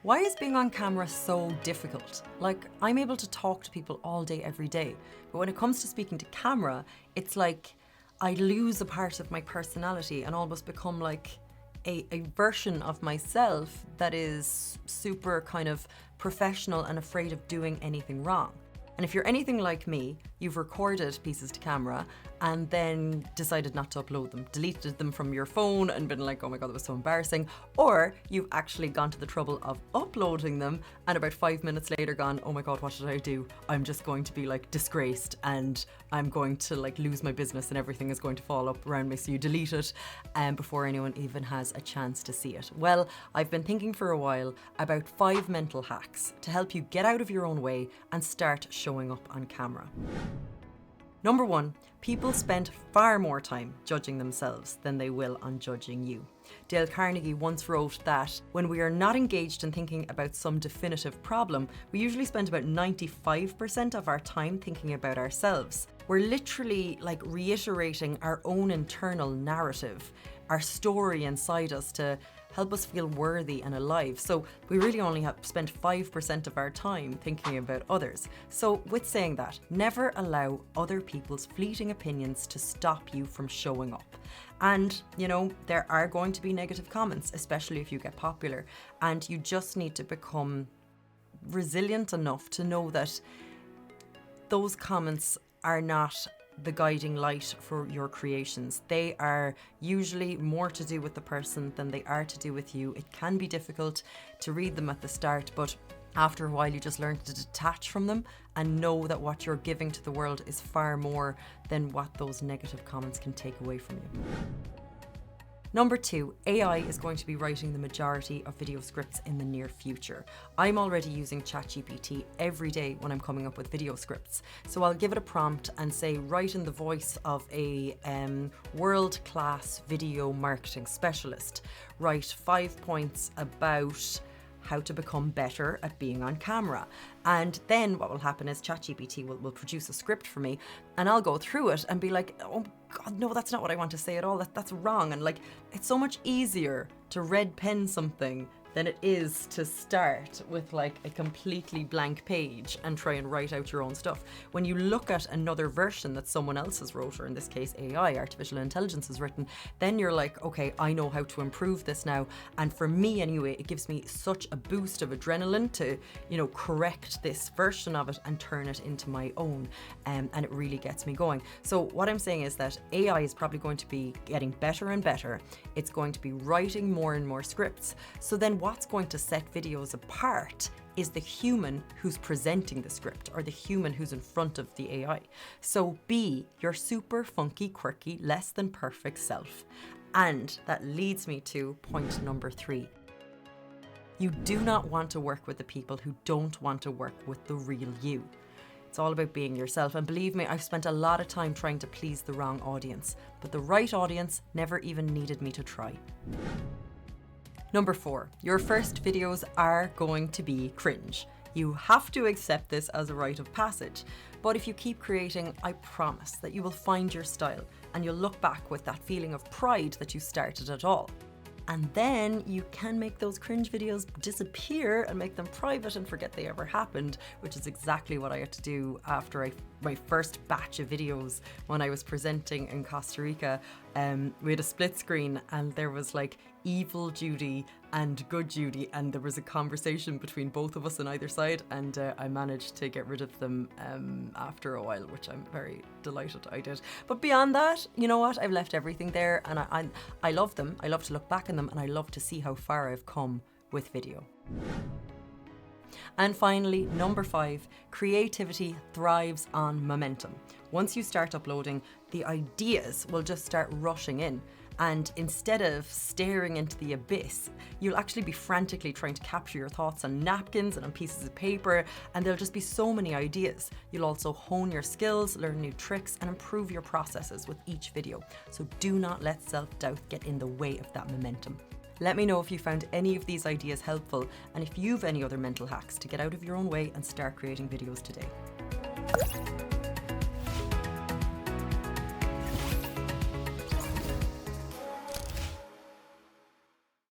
Why is being on camera so difficult? Like, I'm able to talk to people all day, every day, but when it comes to speaking to camera, it's like I lose a part of my personality and almost become like a version of myself that is super kind of professional and afraid of doing anything wrong. And if you're anything like me, you've recorded pieces to camera and then decided not to upload them, deleted them from your phone and been like, oh my God, that was so embarrassing. Or you've actually gone to the trouble of uploading them and about 5 minutes later gone, oh my God, what did I do? I'm just going to be like disgraced and I'm going to like lose my business and everything is going to fall up around me. So you delete it before anyone even has a chance to see it. Well, I've been thinking for a while about 5 mental hacks to help you get out of your own way and start showing up on camera. Number 1, people spend far more time judging themselves than they will on judging you. Dale Carnegie once wrote that when we are not engaged in thinking about some definitive problem, we usually spend about 95% of our time thinking about ourselves. We're literally like reiterating our own internal narrative, our story inside us to help us feel worthy and alive. So we really only have spent 5% of our time thinking about others. So with saying that, never allow other people's fleeting opinions to stop you from showing up. And, you know, there are going to be negative comments, especially if you get popular. And you just need to become resilient enough to know that those comments are not the guiding light for your creations. They are usually more to do with the person than they are to do with you. It can be difficult to read them at the start, but after a while you just learn to detach from them and know that what you're giving to the world is far more than what those negative comments can take away from you. Number 2, AI is going to be writing the majority of video scripts in the near future. I'm already using ChatGPT every day when I'm coming up with video scripts. So I'll give it a prompt and say, write in the voice of a world-class video marketing specialist. Write 5 points about how to become better at being on camera. And then what will happen is ChatGPT will produce a script for me and I'll go through it and be like, oh God, no, that's not what I want to say at all. That's wrong. And like, it's so much easier to red pen something than it is to start with like a completely blank page and try and write out your own stuff. When you look at another version that someone else has wrote, or in this case AI, artificial intelligence, has written, then you're like, okay, I know how to improve this now. And for me anyway, it gives me such a boost of adrenaline to, you know, correct this version of it and turn it into my own. And it really gets me going. So what I'm saying is that AI is probably going to be getting better and better. It's going to be writing more and more scripts. So then what's going to set videos apart is the human who's presenting the script or the human who's in front of the AI. So be your super funky, quirky, less than perfect self. And that leads me to point number 3. You do not want to work with the people who don't want to work with the real you. It's all about being yourself. And believe me, I've spent a lot of time trying to please the wrong audience, but the right audience never even needed me to try. Number 4, your first videos are going to be cringe. You have to accept this as a rite of passage. But if you keep creating, I promise that you will find your style and you'll look back with that feeling of pride that you started at all. And then you can make those cringe videos disappear and make them private and forget they ever happened, which is exactly what I had to do after my first batch of videos when I was presenting in Costa Rica. We had a split screen and there was like evil Judy and good Judy, and there was a conversation between both of us on either side, and I managed to get rid of them after a while, which I'm very delighted I did. But beyond that, you know what? I've left everything there, and I love them. I love to look back on them, and I love to see how far I've come with video. And finally, number 5, creativity thrives on momentum. Once you start uploading, the ideas will just start rushing in. And instead of staring into the abyss, you'll actually be frantically trying to capture your thoughts on napkins and on pieces of paper, and there'll just be so many ideas. You'll also hone your skills, learn new tricks, and improve your processes with each video. So do not let self-doubt get in the way of that momentum. Let me know if you found any of these ideas helpful, and if you've any other mental hacks to get out of your own way and start creating videos today.